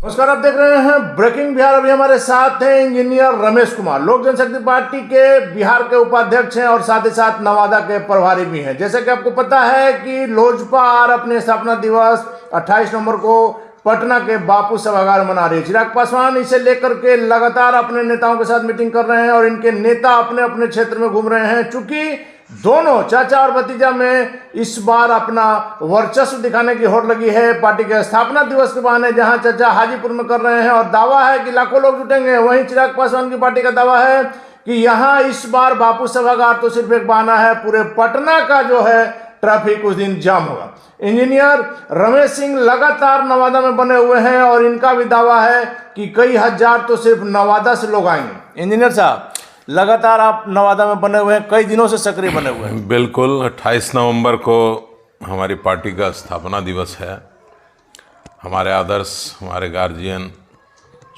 नमस्कार, आप देख रहे हैं ब्रेकिंग बिहार। अभी हमारे साथ हैं इंजीनियर रमेश कुमार, लोक जनशक्ति पार्टी के बिहार के उपाध्यक्ष हैं और साथ ही साथ नवादा के प्रभारी भी हैं। जैसे कि आपको पता है कि लोजपा अपने स्थापना दिवस 28 नवंबर को पटना के बापू सभागार मना रही है। चिराग पासवान इसे लेकर के लगातार अपने नेताओं के साथ मीटिंग कर रहे हैं और इनके नेता अपने अपने क्षेत्र में घूम रहे हैं। चूंकि दोनों चाचा और भतीजा में इस बार अपना वर्चस्व दिखाने की होड़ लगी है पार्टी के स्थापना दिवस के बहाने, जहां चाचा हाजीपुर में कर रहे हैं और दावा है कि लाखों लोग जुटेंगे। वहीं चिराग पासवान की पार्टी का दावा है कि यहां इस बार बापू सभागार तो सिर्फ एक बहाना है, पूरे पटना का जो है ट्रैफिक उस दिन जाम होगा। इंजीनियर रमेश सिंह लगातार नवादा में बने हुए हैं और इनका भी दावा है कि कई हजार तो सिर्फ नवादा से लोग आएंगे। इंजीनियर साहब, लगातार आप नवादा में बने हुए हैं, कई दिनों से सक्रिय बने हुए हैं। बिल्कुल, 28 नवंबर को हमारी पार्टी का स्थापना दिवस है। हमारे आदर्श, हमारे गार्जियन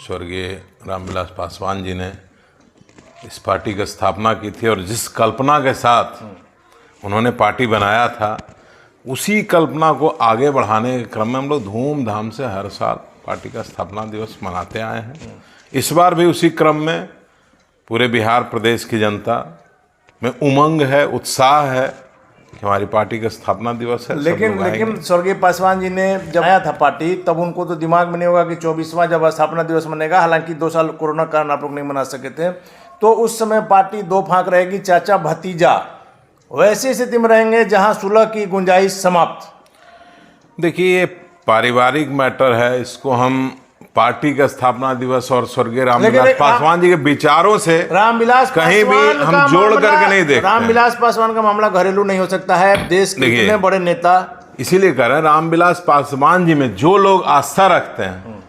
स्वर्गीय रामविलास पासवान जी ने इस पार्टी की स्थापना की थी और जिस कल्पना के साथ उन्होंने पार्टी बनाया था, उसी कल्पना को आगे बढ़ाने के क्रम में हम लोग धूमधाम से हर साल पार्टी का स्थापना दिवस मनाते आए हैं। इस बार भी उसी क्रम में पूरे बिहार प्रदेश की जनता में उमंग है, उत्साह है कि हमारी पार्टी का स्थापना दिवस है। लेकिन स्वर्गीय पासवान जी ने जब आया था पार्टी, तब उनको तो दिमाग में नहीं होगा कि 24वां जब स्थापना दिवस मनेगा। हालांकि 2 साल कोरोना कारण आप लोग नहीं मना सके थे, तो उस समय पार्टी दो फांक रहेगी, चाचा भतीजा। वैसी स्थिति में रहेंगे जहां सुलह की गुंजाइश समाप्त। देखिए, ये पारिवारिक मैटर है, इसको हम पार्टी का स्थापना दिवस और स्वर्गीय रामविलास पासवान जी के विचारों से रामविलास कहीं भी हम जोड़ करके नहीं देखते। रामविलास पासवान का मामला घरेलू नहीं हो सकता है, देश के इतने बड़े नेता। इसीलिए कह रहे हैं, रामविलास पासवान जी में जो लोग आस्था रखते हैं,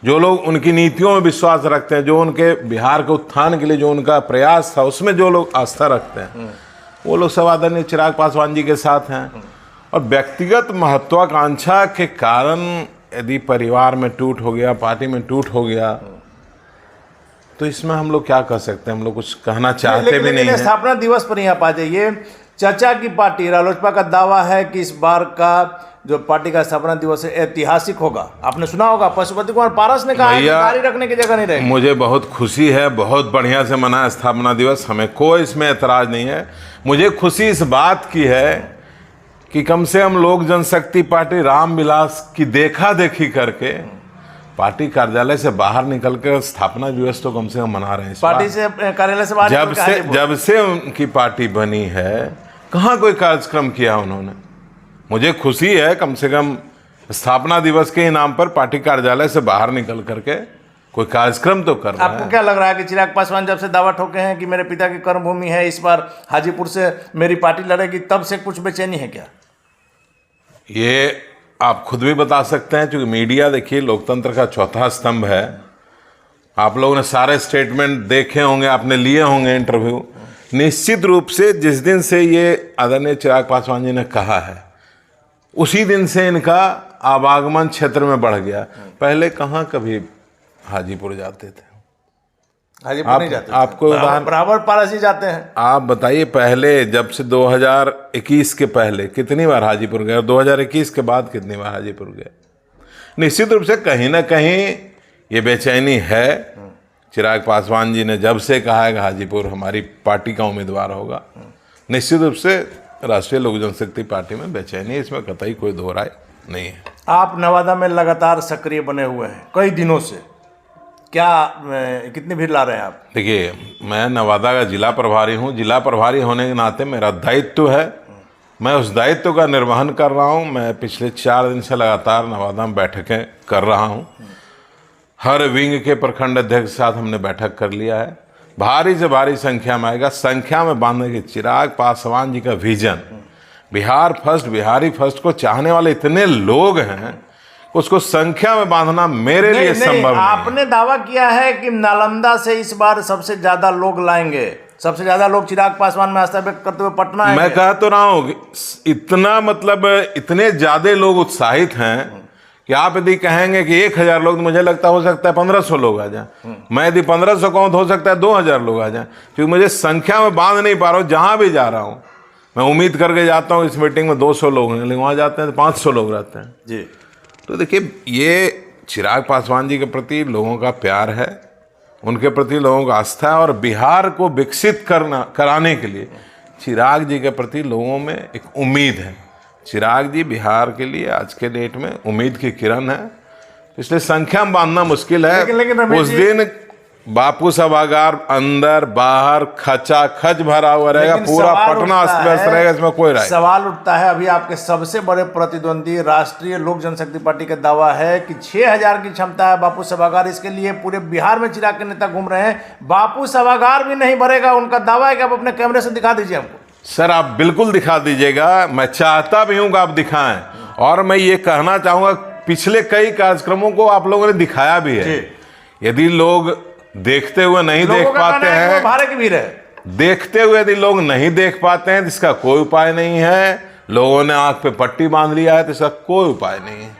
जो लोग उनकी नीतियों में विश्वास रखते हैं, जो उनके बिहार के उत्थान के लिए जो उनका प्रयास था, उसमें जो लोग आस्था रखते हैं, वो लोग सब आदरणीय चिराग पासवान जी के साथ हैं। और व्यक्तिगत महत्वाकांक्षा के कारण यदि परिवार में टूट हो गया, पार्टी में टूट हो गया, तो इसमें हम लोग क्या कर सकते हैं? हम लोग कुछ कहना चाहते भी नहीं है। स्थापना दिवस पर यहाँ आ जाइए। चाचा की पार्टी रालोसपा का दावा है कि इस बार का जो पार्टी का स्थापना दिवस है ऐतिहासिक होगा। आपने सुना होगा, पशुपति कुमार पारस ने कहा है कि गाड़ी रखने की जगह नहीं रहेगी। मुझे बहुत खुशी है, बहुत बढ़िया से मना स्थापना दिवस, हमें कोई इसमें ऐतराज नहीं है। मुझे खुशी इस बात की है कि कम से कम लोक जनशक्ति पार्टी रामविलास की देखा देखी करके पार्टी कार्यालय से बाहर निकल कर स्थापना दिवस तो कम से कम मना रहे हैं। पार्टी से कार्यालय से बाहर जब से उनकी पार्टी बनी है, कहाँ कोई कार्यक्रम किया उन्होंने? मुझे खुशी है कम से कम स्थापना दिवस के नाम पर पार्टी कार्यालय से बाहर निकल करके कोई कार्यक्रम तो कर रहा है। आपको क्या लग रहा है कि चिराग पासवान जब से दावा ठोके हैं कि मेरे पिता की कर्मभूमि है, इस बार हाजीपुर से मेरी पार्टी लड़ेगी, तब से कुछ बेचैनी है क्या? ये आप खुद भी बता सकते हैं, क्योंकि मीडिया देखिए लोकतंत्र का चौथा स्तंभ है। आप लोगों ने सारे स्टेटमेंट देखे होंगे, आपने लिए होंगे इंटरव्यू। निश्चित रूप से जिस दिन से ये आदरणीय चिराग पासवान जी ने कहा है, उसी दिन से इनका आवागमन क्षेत्र में बढ़ गया। पहले कहाँ कभी हाजीपुर जाते थे? हाजीपुर नहीं जाते, आपको बराबर पारस ही जाते हैं। आप बताइए, पहले जब से 2021 के पहले कितनी बार हाजीपुर गए और 2021 के बाद कितनी बार हाजीपुर गए? निश्चित रूप से कहीं ना कहीं ये बेचैनी है। चिराग पासवान जी ने जब से कहा है कि हाजीपुर हमारी पार्टी का उम्मीदवार होगा, निश्चित रूप से राष्ट्रीय लोक जनशक्ति पार्टी में बेचैनी, इसमें कतई कोई दो राय नहीं है। आप नवादा में लगातार सक्रिय बने हुए हैं कई दिनों से, क्या कितनी भीड़ ला रहे हैं आप? देखिए, मैं नवादा का जिला प्रभारी हूँ। जिला प्रभारी होने के नाते मेरा दायित्व है, मैं उस दायित्व का निर्वहन कर रहा हूँ। मैं पिछले 4 दिन से लगातार नवादा में बैठकें कर रहा हूँ। हर विंग के प्रखंड अध्यक्ष के साथ हमने बैठक कर लिया है। भारी से भारी संख्या में आएगा। संख्या में बांधने के चिराग पासवान जी का vision, Bihar first, Bihari first को चाहने वाले इतने लोग हैं, उसको संख्या में बांधना मेरे लिए संभव नहीं। आपने दावा किया है कि नालंदा से इस बार सबसे ज्यादा लोग लाएंगे, सबसे ज्यादा लोग चिराग पासवान में आस्था व्यक्त करते हुए पटना आएंगे। मैं कह तो रहा हूँ, इतना मतलब इतने ज्यादा लोग उत्साहित हैं कि आप यदि कहेंगे कि 1000 लोग, मुझे लगता हो सकता है 1500 लोग आ जाए। मैं यदि 1500 कहूँ तो हो सकता है 2000 लोग आ जाए, क्योंकि मुझे संख्या में बांध नहीं पा रहा हूँ। जहां भी जा रहा हूँ मैं उम्मीद करके जाता हूँ इस मीटिंग में 200 लोग हैं, लेकिन वहां जाते हैं तो 500 लोग रहते हैं जी। तो देखिए, ये चिराग पासवान जी के प्रति लोगों का प्यार है, उनके प्रति लोगों का आस्था है, और बिहार को विकसित कराने के लिए चिराग जी के प्रति लोगों में एक उम्मीद है। चिराग जी बिहार के लिए आज के डेट में उम्मीद की किरण है, इसलिए संख्या में बांधना मुश्किल है। लेकिन उस दिन बापू सभागार अंदर बाहर खचा खच भरा हुआ रहेगा, पूरा पटना अस्त व्यस्त रहेगा, इसमें कोई राय। सवाल उठता है, अभी आपके सबसे बड़े प्रतिद्वंदी राष्ट्रीय लोक जनशक्ति पार्टी का दावा है कि 6000 की क्षमता है बापू सभागार, इसके लिए पूरे बिहार में चिराग के नेता घूम रहे हैं, बापू सभागार भी नहीं भरेगा। उनका दावा है कि आप अपने कैमरे से दिखा दीजिए हमको। सर आप बिल्कुल दिखा दीजिएगा, मैं चाहता भी हूं कि आप दिखाएं, और मैं ये कहना चाहूंगा पिछले कई कार्यक्रमों को आप लोगों ने दिखाया भी है। यदि लोग देखते हुए नहीं देख पाते हैं, भाड़े की भीड़ है, देखते हुए यदि लोग नहीं देख पाते हैं तो इसका कोई उपाय नहीं है। लोगों ने आंख पे पट्टी बांध लिया है तो इसका कोई उपाय नहीं है।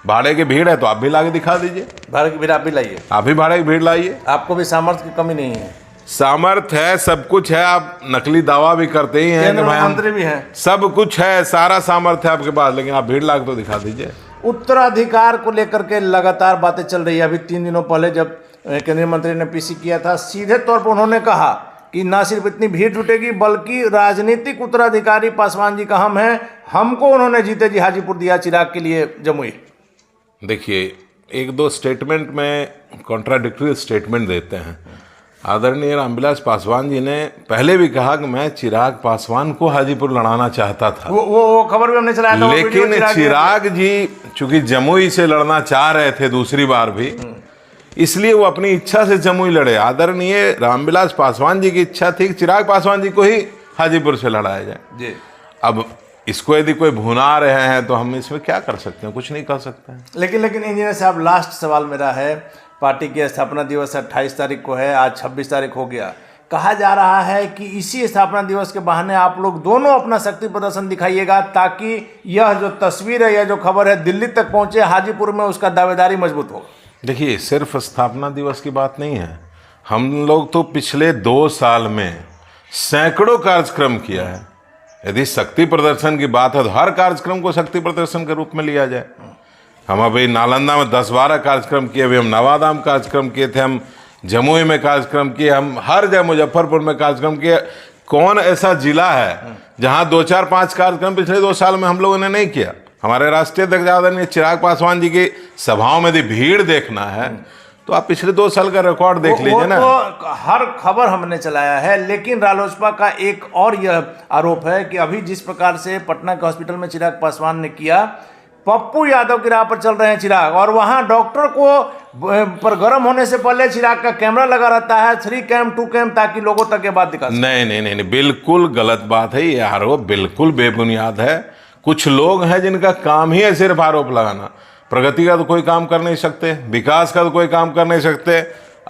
भाड़े की भीड़ है तो आप भी लाके दिखा दीजिए, भाड़े की भीड़ आप भी लाइए, आप भी भाड़े की भीड़ लाइए। आपको भी सामर्थ्य की कमी नहीं है, सामर्थ्य है, सब कुछ है, आप नकली दावा भी करते ही हैं, मंत्री भी हैं, सब कुछ है, सारा सामर्थ्य है आपके पास, लेकिन आप भीड़ लाके तो दिखा दीजिए। उत्तराधिकार को लेकर के लगातार बातें चल रही है। अभी 3 दिनों पहले जब केंद्रीय मंत्री ने पीसी किया था, सीधे तौर पर उन्होंने कहा कि ना सिर्फ इतनी भीड़ जुटेगी बल्कि राजनीतिक उत्तराधिकारी पासवान जी का हम है। हमको उन्होंने जीते जी हाजीपुर दिया चिराग के लिए जमुई। देखिए, एक दो स्टेटमेंट में कॉन्ट्राडिक्टरी स्टेटमेंट देते हैं। आदरणीय रामविलास पासवान जी ने पहले भी कहा कि मैं चिराग पासवान को हाजीपुर लड़ाना चाहता था, वो खबर भी हमने चलाया था, लेकिन चिराग जी चूंकि जमुई से लड़ना चाह रहे थे दूसरी बार भी, इसलिए वो अपनी इच्छा से जमुई लड़े। आदरणीय रामविलास पासवान जी की इच्छा थी कि चिराग पासवान जी को ही हाजीपुर से लड़ाया जाए जी। अब इसको यदि कोई भुना रहे हैं तो हम इसमें क्या कर सकते हैं, कुछ नहीं कर सकते हैं। लेकिन इंजीनियर साहब, लास्ट सवाल मेरा है, पार्टी की स्थापना दिवस 28 तारीख को है, आज 26 तारीख हो गया। कहा जा रहा है कि इसी स्थापना दिवस के बहाने आप लोग दोनों अपना शक्ति प्रदर्शन दिखाइएगा, ताकि यह जो तस्वीर है, यह जो खबर है दिल्ली तक पहुंचे, हाजीपुर में उसका दावेदारी मजबूत हो। देखिए, सिर्फ स्थापना दिवस की बात नहीं है, हम लोग तो पिछले 2 साल में सैकड़ों कार्यक्रम किया है। यदि शक्ति प्रदर्शन की बात है तो हर कार्यक्रम को शक्ति प्रदर्शन के रूप में लिया जाए। हम अभी नालंदा में 10-12 कार्यक्रम किए, अभी हम नवादा में कार्यक्रम किए थे, हम जमुई में कार्यक्रम किए, हम हर जगह मुजफ्फरपुर में कार्यक्रम किए। कौन ऐसा जिला है जहां 2-4-5 कार्यक्रम पिछले 2 साल में हम लोगों ने नहीं किया? हमारे राष्ट्रीय अध्यक्ष आदरणीय चिराग पासवान जी की सभाओं में यदि भीड़ देखना है तो आप पिछले 2 साल का रिकॉर्ड देख लीजिए ना। तो हर खबर हमने चलाया है, लेकिन रालोसपा का एक और यह आरोप है कि अभी जिस प्रकार से पटना के हॉस्पिटल में चिराग पासवान ने किया, पप्पू यादव की राह पर चल रहे हैं चिराग, और वहां डॉक्टर को पर गर्म होने से पहले चिराग का कैमरा लगा रहता है, 3 कैम 2 कैम, ताकि लोगों तक ये बात दिखा सके। नहीं, बिल्कुल गलत बात है, ये आरोप बिल्कुल बेबुनियाद है। कुछ लोग हैं जिनका काम ही है सिर्फ आरोप लगाना। प्रगति का तो कोई काम कर नहीं सकते, विकास का तो कोई काम कर नहीं सकते।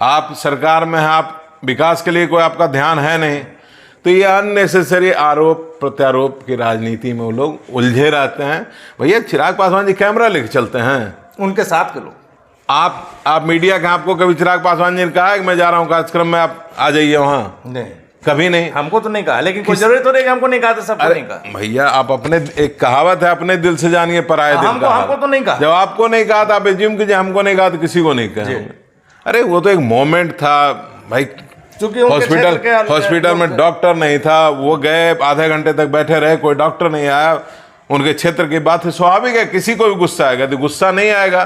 आप सरकार में हैं, आप विकास के लिए कोई आपका ध्यान है नहीं, तो ये अननेसेसरी आरोप प्रत्यारोप की राजनीति में वो लोग उलझे रहते हैं। भैया, चिराग पासवान जी कैमरा लेके चलते हैं, उनके साथ के लोग। आप मीडिया के, आपको कभी चिराग पासवान जी ने कहा है कि मैं जा रहा हूँ कार्यक्रम में, आप आ जाइए वहाँ? नहीं, कभी नहीं। हमको तो नहीं कहा, लेकिन कोई जरूरी तो नहीं कि हमको नहीं कहा, तो सबको नहीं कहा। भैया, आप अपने, एक कहावत है, अपने दिल से जानिए पराये दिल का। हमको तो नहीं कहा। जब आपको नहीं कहा था आप एज्यूम कीजिए हमको नहीं कहा, तो किसी को नहीं कहा। अरे वो तो एक मोमेंट था भाई, हॉस्पिटल में डॉक्टर नहीं था, वो गए, आधे घंटे तक बैठे रहे, कोई डॉक्टर नहीं आया। उनके क्षेत्र की बात है, स्वाभाविक है किसी को भी गुस्सा आएगा, तो गुस्सा नहीं आएगा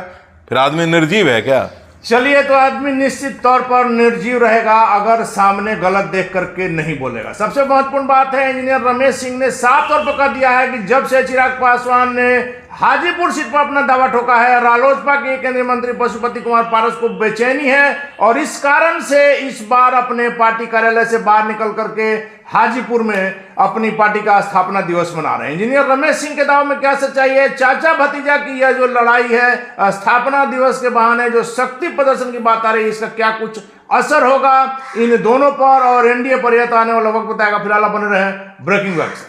फिर आदमी निर्जीव है क्या? चलिए, तो आदमी निश्चित तौर पर निर्जीव रहेगा अगर सामने गलत देख करके नहीं बोलेगा। सबसे महत्वपूर्ण बात है, इंजीनियर रमेश सिंह ने साफ तौर पर कह दिया है कि जब से चिराग पासवान ने हाजीपुर सीट पर अपना दावा ठोका है, रालोसपा के केंद्रीय मंत्री पशुपति कुमार पारस को बेचैनी है, और इस कारण से इस बार अपने पार्टी कार्यालय से बाहर निकल करके हाजीपुर में अपनी पार्टी का स्थापना दिवस मना रहे हैं। इंजीनियर रमेश सिंह के दावे में क्या सच्चाई है? चाचा भतीजा की यह जो लड़ाई है, स्थापना दिवस के बहाने जो शक्ति प्रदर्शन की बात आ रही है, इसका क्या कुछ असर होगा इन दोनों पर और एनडीए पर, यह तो आने वाला वक्त बताएगा। फिलहाल बने रहे ब्रेकिंग वैक्स।